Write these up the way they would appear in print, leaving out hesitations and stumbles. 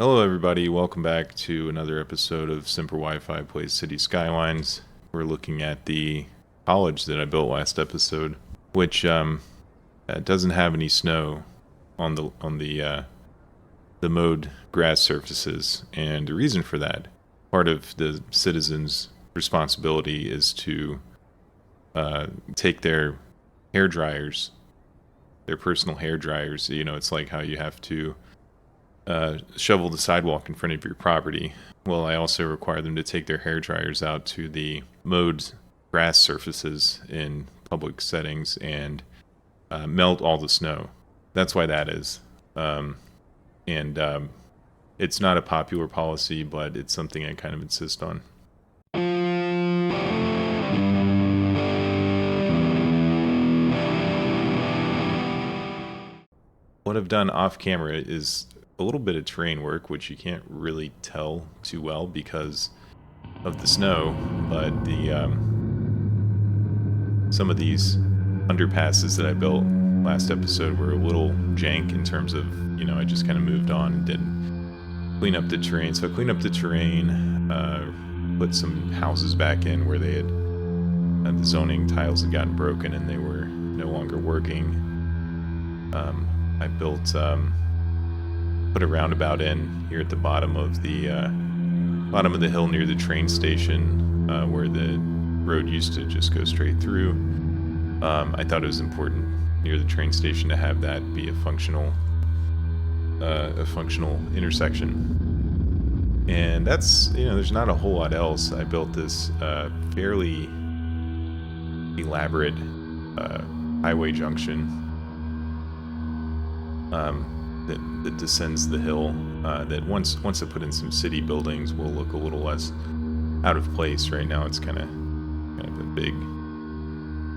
Hello everybody, welcome back to another episode of Simper Wi-Fi Plays City Skylines. We're looking at the college that I built last episode, which doesn't have any snow on the mowed grass surfaces, and the reason for that, part of the citizens' responsibility is to take their hair dryers, their personal hair dryers. You know, it's like how you have to shovel the sidewalk in front of your property. Well, I also require them to take their hair dryers out to the mowed grass surfaces in public settings and melt all the snow. That's why that is. It's not a popular policy, but it's something I kind of insist on. What I've done off camera is a little bit of terrain work, which you can't really tell too well because of the snow, but some of these underpasses that I built last episode were a little jank in terms of, you know, I just kind of moved on and didn't clean up the terrain. So I cleaned up the terrain, put some houses back in where they had the zoning tiles had gotten broken and they were no longer working. I built put a roundabout in here at the bottom of the hill near the train station, where the road used to just go straight through. I thought it was important near the train station to have that be a functional intersection. And that's, you know, there's not a whole lot else. I built this fairly elaborate highway junction that descends the hill, that once I put in some city buildings will look a little less out of place. Right now it's kind of a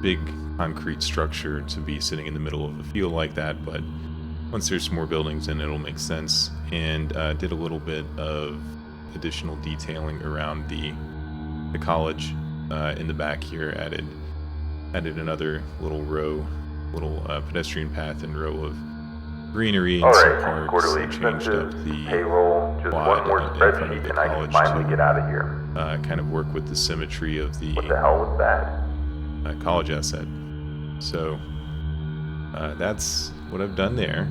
big concrete structure to be sitting in the middle of a field like that, but once there's some more buildings in, it'll make sense. And did a little bit of additional detailing around the college in the back here. Added another little pedestrian path and row of greenery and some parks. Quarterly I changed up expenses, the payroll, just one more quad in front of spreadsheet the and I can college finally to get out of here. kind of work with the symmetry of the What the hell was that? college asset. So that's what I've done there.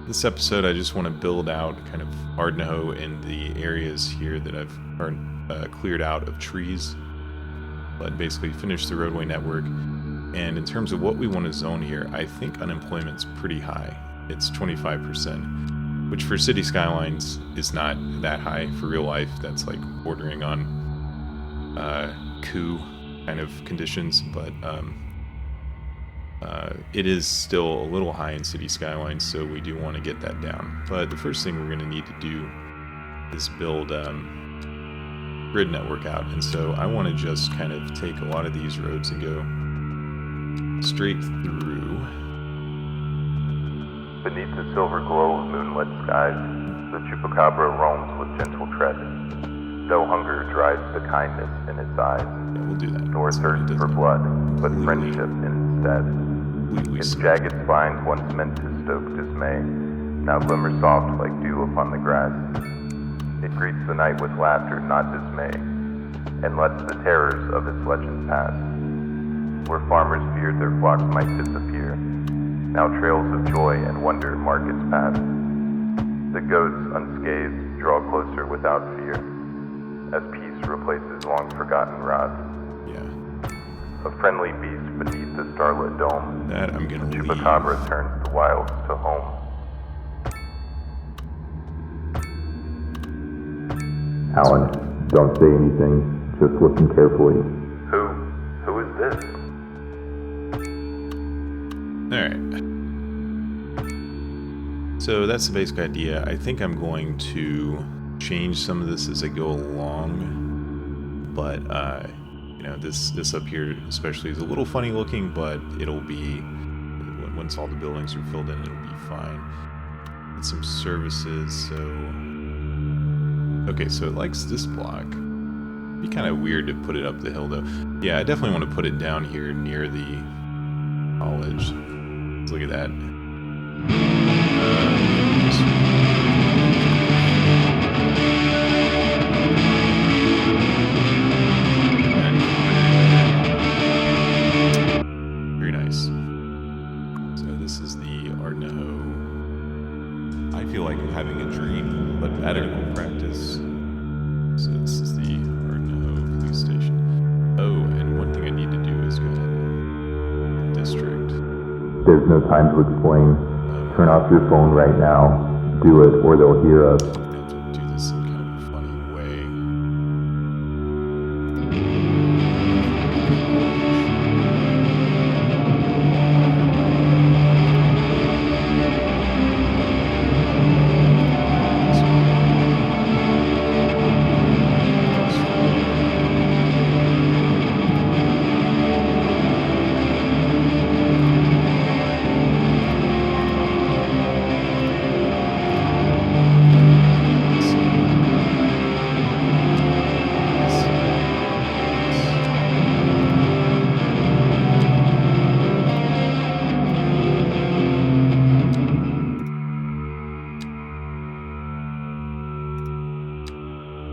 This episode I just want to build out kind of hard-no in the areas here that I've cleared out of trees, but basically finish the roadway network. And in terms of what we want to zone here, I think unemployment's pretty high. It's 25%, which for City Skylines is not that high. For real life, that's like bordering on coup kind of conditions, but it is still a little high in City Skylines, so we do want to get that down. But the first thing we're going to need to do is build grid network out, and so I want to just kind of take a lot of these roads and go straight through. Beneath the silver glow of moonlit skies, the chupacabra roams with gentle tread. Though hunger drives the kindness in its eyes, Yeah, we'll do that. nor So it thirst for doesn't blood, but completely- friendship instead. completely Its smoke. jagged spines once meant to stoke dismay, now glimmer soft like dew upon the grass. It greets the night with laughter, not dismay, and lets the terrors of its legend pass. Where farmers feared their flocks might disappear, now trails of joy and wonder mark its path. The goats, unscathed, draw closer without fear, as peace replaces long-forgotten wrath. Yeah, A friendly beast beneath the starlit dome, that I'm gonna leave. chupacabra turns the wilds to home. Alan, don't say anything. Just listen carefully. Who is this? Alright. So that's the basic idea. I think I'm going to change some of this as I go along. But, you know, this up here especially is a little funny looking, but it'll be, once all the buildings are filled in, it'll be fine. Get some services, so... Okay, so it likes this block. It'd be kind of weird to put it up the hill, though. Yeah, I definitely want to put it down here near the college. Look at that. Just this is the Idaho. I feel like I'm having a dream, but medical practice. So this is the Idaho police station. Oh, and one thing I need to do is go ahead and district. There's no time to explain. Turn off your phone right now. Do it, or they'll hear us. I have to do this in kind of a funny way.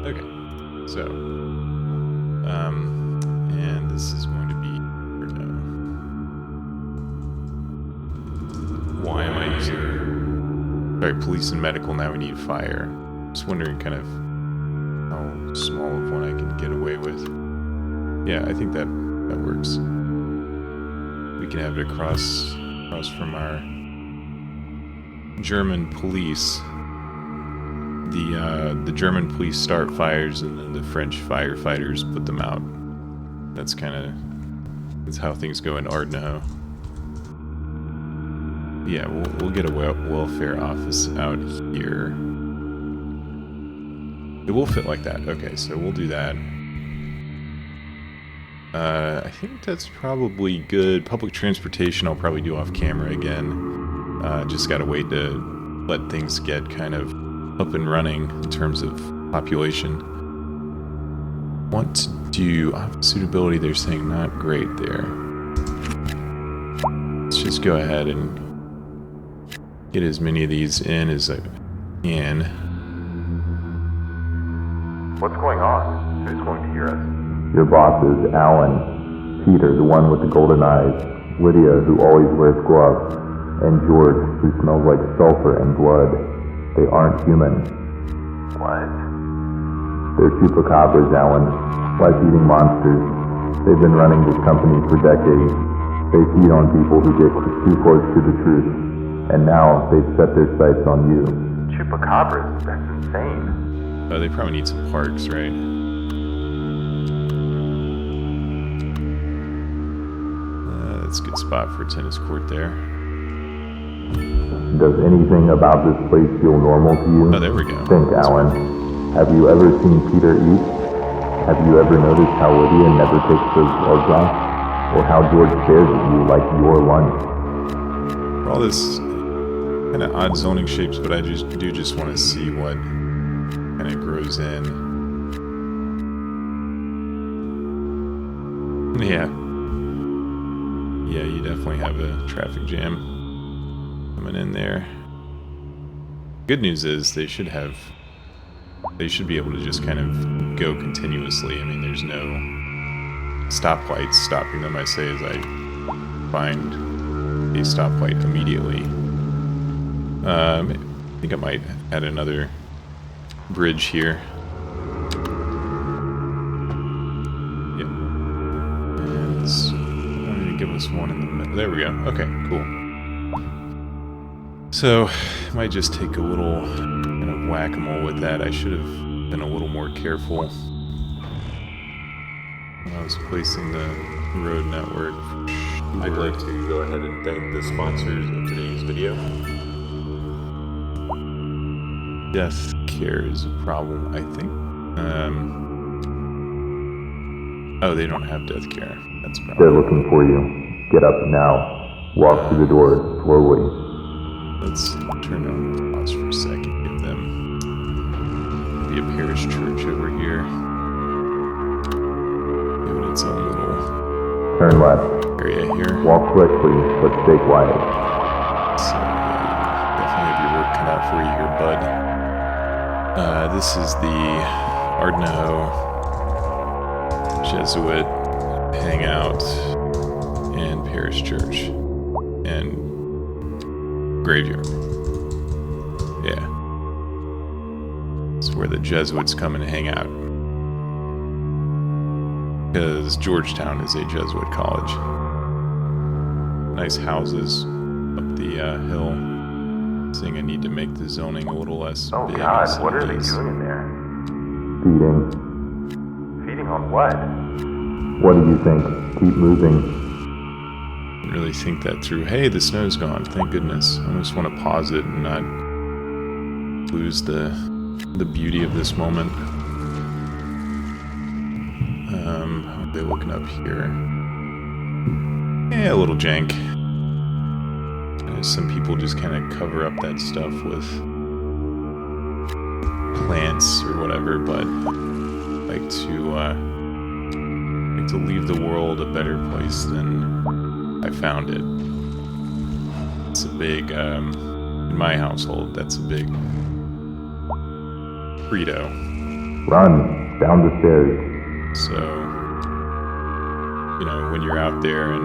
Okay, so, and this is going to be, or no. Why am I using, sorry, police and medical, now we need fire. Just wondering kind of how small of one I can get away with. Yeah, I think that works. We can have it across from our German police. The German police start fires and then the French firefighters put them out. That's how things go in Idaho. Yeah, we'll get a welfare office out here. It will fit like that. Okay, so we'll do that. I think that's probably good. Public transportation I'll probably do off camera again. Just gotta wait to let things get kind of up and running in terms of population. Want to do office suitability, they're saying not great there. Let's just go ahead and get as many of these in as I can. What's going on? Who's going to hear us? Your bosses, Alan, Peter, the one with the golden eyes, Lydia, who always wears gloves, and George, who smells like sulfur and blood. They aren't human. What? They're chupacabras, Alan. Life-eating monsters. They've been running this company for decades. They feed on people who get too close to the truth. And now they've set their sights on you. Chupacabras? That's insane. They probably need some parks, right? That's a good spot for a tennis court there. Does anything about this place feel normal to you? Oh, there we go. Think, Alan. Have you ever seen Peter eat? Have you ever noticed how Lydia never takes those gloves off? Or how George stares at you like your lunch? All this kind of odd zoning shapes, but I do just want to see what kind of grows in. Yeah. Yeah, you definitely have a traffic jam coming in there. Good news is they should be able to just kind of go continuously. I mean, there's no stoplights stopping them, I say, as I find a stoplight immediately. I think I might add another bridge here. Yep. And it's going to give us one in the middle. There we go. Okay, cool. So, might just take a little kind of whack-a-mole with that. I should have been a little more careful when I was placing the road network. I'd like to go ahead and thank the sponsors of today's video. Death care is a problem, I think. Oh, they don't have death care. That's a problem. They're looking for you. Get up now. Walk through the door slowly. Let's turn on the pause for a second. Give them maybe a parish church over here. Give it its own little Turn left. area here. Walk quickly, but stay quiet. So, definitely have your work cut out for you here, bud. This is the Idaho Jesuit Hangout and Parish Church. And graveyard. Yeah. It's where the Jesuits come and hang out. Because Georgetown is a Jesuit college. Nice houses up the hill. Saying I need to make the zoning a little less Oh big. God, what are they doing in there? Feeding. Feeding on what? What do you think? Keep moving. Didn't really think that through. Hey, the snow's gone. Thank goodness. I just want to pause it and not lose the beauty of this moment. How are they looking up here? Yeah, a little jank. Some people just kind of cover up that stuff with plants or whatever, but like to leave the world a better place than I found it. It's a big, in my household, that's a big credo. Run down the stairs. So, you know, when you're out there and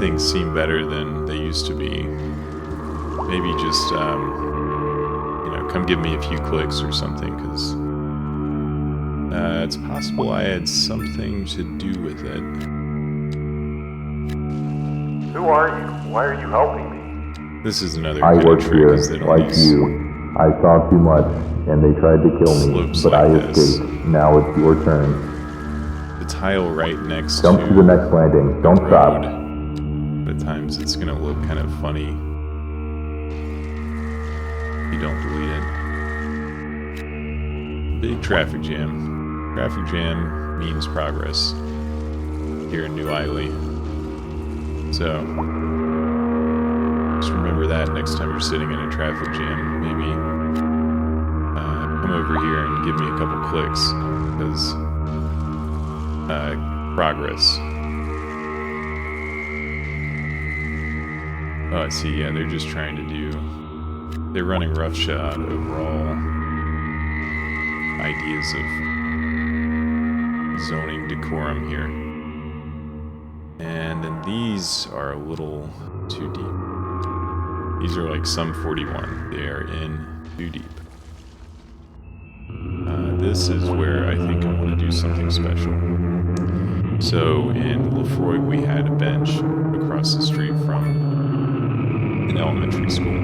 things seem better than they used to be, maybe just, you know, come give me a few clicks or something, because it's possible I had something to do with it. Who are you? Why are you helping me? This is another I kind work of trick, here, 'cause they don't like use you. I saw too much, and they tried to kill me, slopes but like I this. escaped. Now it's your turn. the tile right next Jump to to the next landing. Don't road. stop. At times it's gonna look kind of funny if you don't delete it. Big traffic jam. Traffic jam means progress here in New Islay. So just remember that next time you're sitting in a traffic jam. Maybe come over here and give me a couple clicks, because progress. Oh, I see. Yeah, they're just trying to they're running roughshod over all ideas of zoning decorum here. And then these are a little too deep. These are like some 41. They are in too deep. This is where I think I want to do something special. So in Lefroy, we had a bench across the street from an elementary school.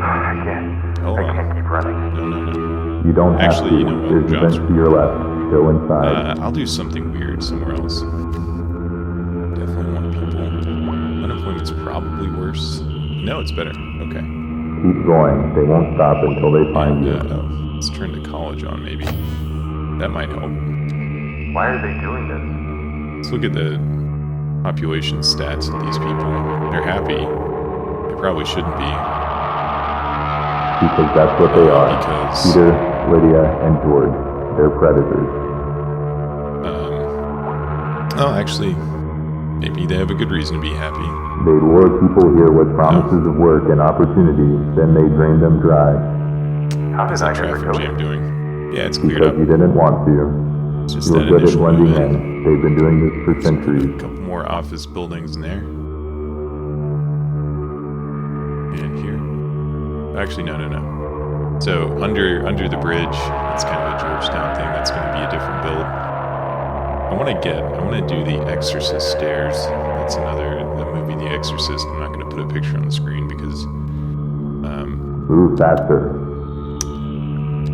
I can't. Hold I on. can't keep running. No. You don't have Actually, to. you know what? There's a Jobs bench to your left. Go inside. I'll do something weird somewhere else. Definitely want people. Unemployment's probably worse. No, it's better. Okay. Keep going. They won't stop until they find you. Let's turn to college on, maybe. That might help. Why are they doing this? Let's look at the population stats of these people. They're happy. They probably shouldn't be. Because that's what they are. Because Peter, Lydia, and George. They're predators. oh, actually, maybe they have a good reason to be happy. They lure people here with promises of work and opportunity, then they drain them dry. How How's did I that ever traffic go jam here? doing? Yeah, it's cleared Because up. you didn't want to. It's just You're that good at initial blending movement. in. They've been doing this for A centuries. couple more office buildings in there. And here. Actually, no. So under the bridge, it's kind of a Georgetown thing. That's going to be a different build. I want to do the Exorcist stairs. That's the movie The Exorcist. I'm not going to put a picture on the screen because Move faster. I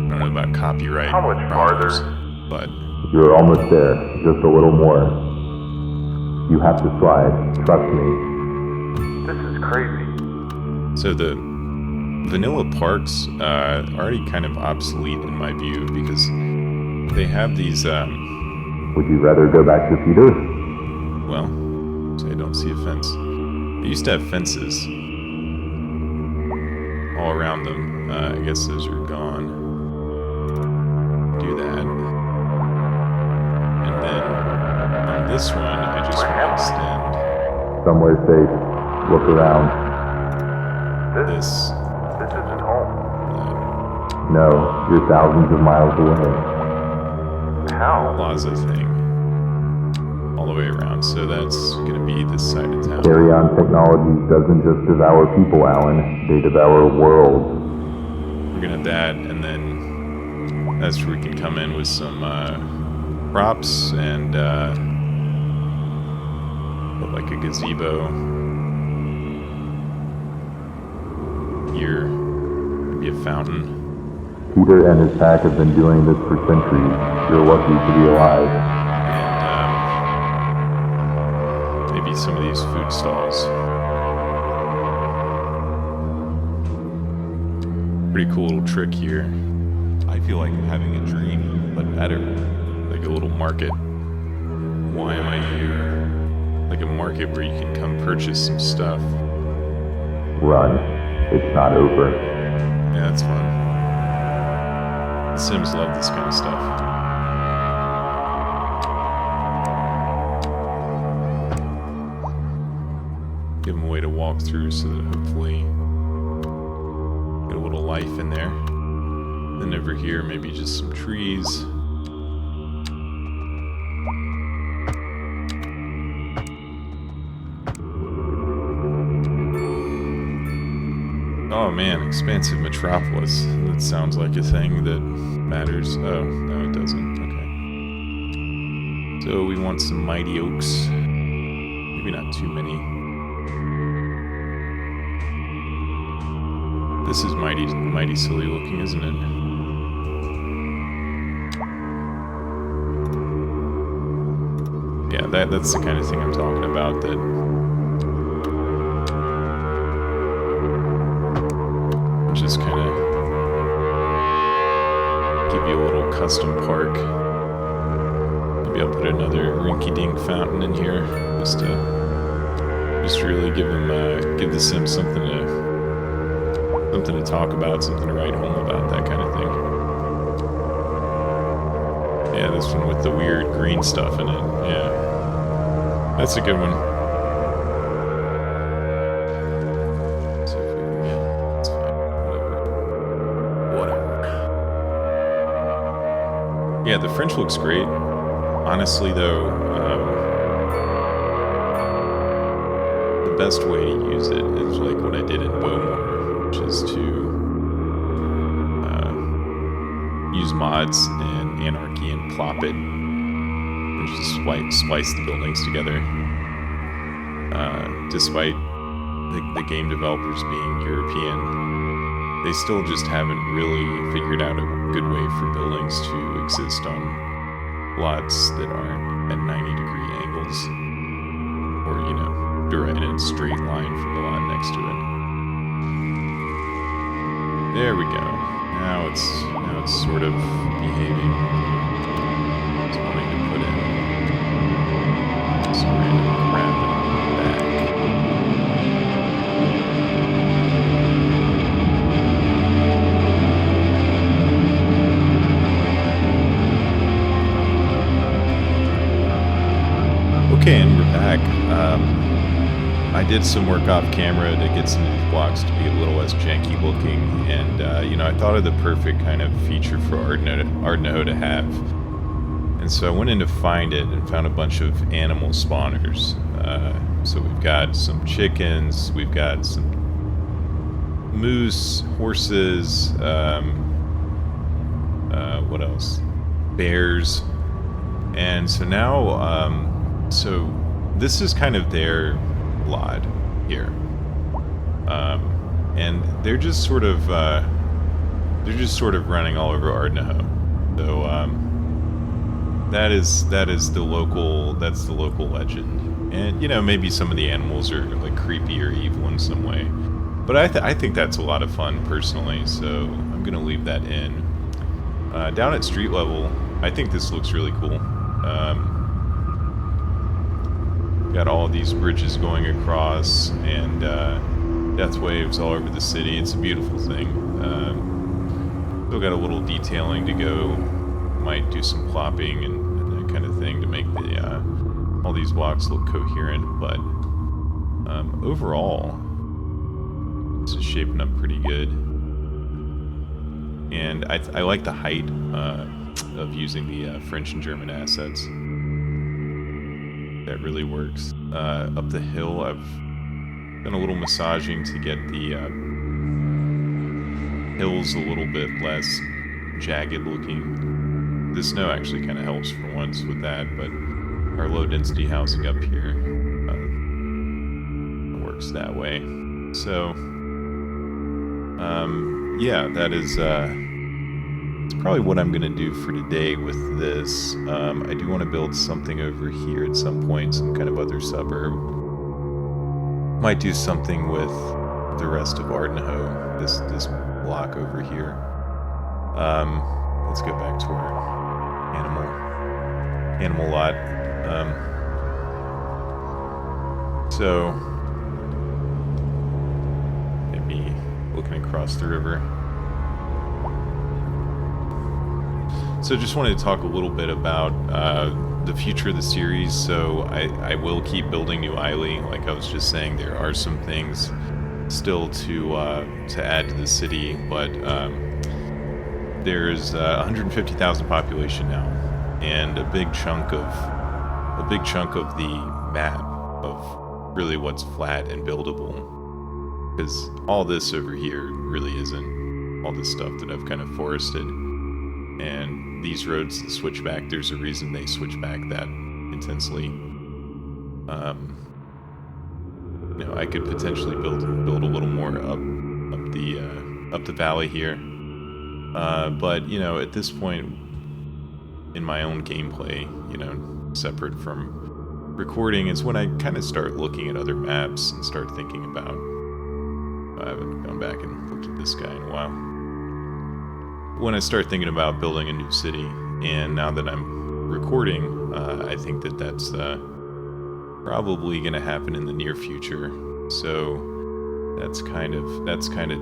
don't know about copyright. How much problems, farther? But You're almost there. Just a little more. You have to slide. Trust me. This is crazy. so the vanilla parks already kind of obsolete in my view because they have these. Would you rather go back to Peter? Well, so I don't see a fence. They used to have fences all around them. I guess those are gone. Do that. And then on this one, I just want to extend Somewhere safe. Look around. this isn't home. No, you're thousands of miles away. How? plaza thing all the way around. So that's going to be this side of town. Carry-on technology doesn't just devour people, Alan. They devour worlds. We're going to have that, and then that's where we can come in with some props and put like a gazebo here, maybe a fountain. Peter and his pack have been doing this for centuries. You're lucky to be alive. And maybe some of these food stalls. Pretty cool little trick here. I feel like I'm having a dream, but better. Like a little market. Why am I here? Like a market where you can come purchase some stuff. Run. It's not over. Yeah, that's fun. The Sims love this kind of stuff. Give them a way to walk through so that hopefully get a little life in there. Then over here, maybe just some trees. Oh man, expansive metropolis. That sounds like a thing that matters. Oh, no it doesn't. Okay. So we want some mighty oaks. Maybe not too many. This is mighty silly looking, isn't it? Yeah, that's the kind of thing I'm talking about, that just kind of give you a little custom park. Maybe I'll put another rinky-dink fountain in here, just to really give the Sims something to talk about, something to write home about, that kind of thing. Yeah, this one with the weird green stuff in it. Yeah, that's a good one. Yeah, the French looks great. Honestly, though, the best way to use it is like what I did in Bowmore, which is to use mods in Anarchy and plop it, and just splice the buildings together. Despite the game developers being European, they still just haven't really figured out a good way for buildings to exist on lots that aren't at 90-degree angles, or, you know, direct in a straight line from the lot next to it. There we go. Now it's sort of behaving. It's wanting to put in some random crap in the back. Okay, and we're back. I did some work off camera to get some of these blocks to be a little less janky looking, and you know, I thought of the perfect kind of feature for Ardnaho to have. And so I went in to find it and found a bunch of animal spawners. So we've got some chickens, we've got some moose, horses, what else? Bears. And so now, so this is kind of their lot here, and they're just sort of running all over Ardnaho. So that's the local legend, and you know, maybe some of the animals are like creepy or evil in some way, but I think that's a lot of fun personally. So I'm gonna leave that in. Down at street level, I think this looks really cool. Got all these bridges going across, and death waves all over the city. It's a beautiful thing. Still got a little detailing to go. Might do some plopping and that kind of thing to make all these blocks look coherent. But overall, this is shaping up pretty good. And I like the height of using the French and German assets. that really works. Up the hill, I've done a little massaging to get the hills a little bit less jagged looking. The snow actually kind of helps for once with that, but our low density housing up here works that way. So, yeah, that is it's probably what I'm gonna do for today with this. I do want to build something over here at some point, some kind of other suburb. Might do something with the rest of Ardenhoe, this block over here. Let's go back to our animal lot. So maybe looking across the river. So just wanted to talk a little bit about the future of the series. So I will keep building New Islay. Like I was just saying, there are some things still to add to the city, but there's 150,000 population now, and a big chunk of the map of really what's flat and buildable, because all this over here really isn't. All this stuff that I've kind of forested, and these roads that switch back, there's a reason they switch back that intensely. You know, I could potentially build a little more up the valley here, but you know, at this point in my own gameplay, you know, separate from recording, is when I kind of start looking at other maps and start thinking about. I haven't gone back and looked at this guy in a while. When I start thinking about building a new city, and now that I'm recording, I think that that's probably going to happen in the near future. So that's kind of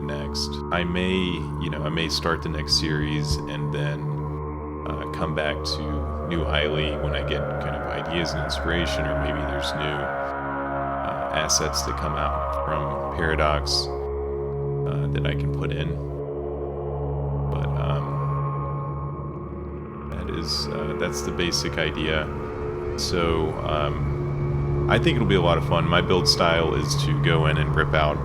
next. I may start the next series and then come back to New Islay when I get kind of ideas and inspiration, or maybe there's new assets that come out from Paradox that I can put in. But that's the basic idea. So I think it'll be a lot of fun. My build style is to go in and rip out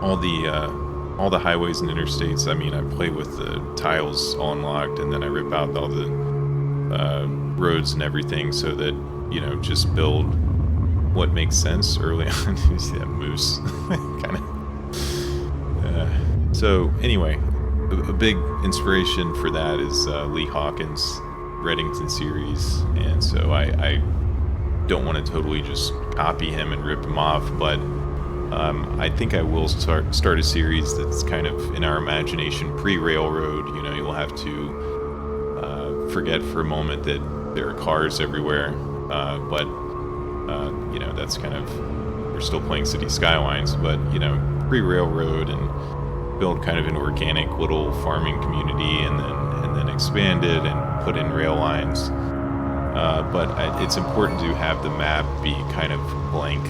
all the highways and interstates. I mean, I play with the tiles all unlocked, and then I rip out all the roads and everything, so that, you know, just build what makes sense early on. You see that moose? Kind of. So anyway, a big inspiration for that is Lee Hawkins' Reddington series, and so I don't want to totally just copy him and rip him off, but I think I will start a series that's kind of in our imagination pre-railroad. You know, you'll have to forget for a moment that there are cars everywhere, but you know, that's kind of, we're still playing City Skylines, but you know, pre-railroad, and build kind of an organic little farming community, and then expand it and put in rail lines. But it's important to have the map be kind of blank.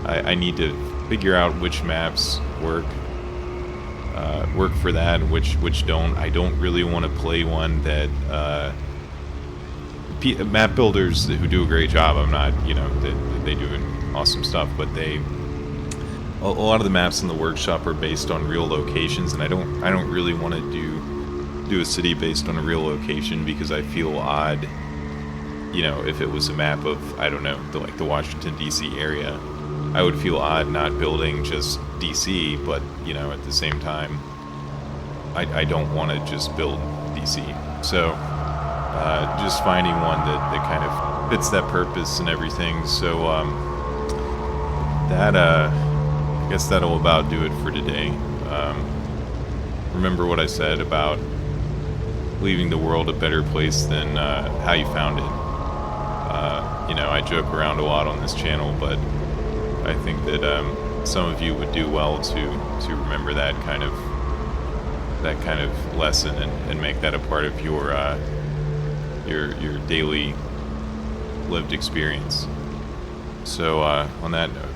I need to figure out which maps work for that, and which don't. I don't really want to play one that map builders who do a great job. I'm not, you know, they do awesome stuff, but a lot of the maps in the workshop are based on real locations, and I don't really want to do a city based on a real location, because I feel odd. You know, if it was a map of, I don't know, the Washington D.C. area, I would feel odd not building just D.C., but you know, at the same time, I don't want to just build D.C. So just finding one that kind of fits that purpose and everything. So I guess that'll about do it for today. Remember what I said about leaving the world a better place than how you found it. You know, I joke around a lot on this channel, but I think that some of you would do well to remember that kind of lesson, and make that a part of your daily lived experience. So on that note,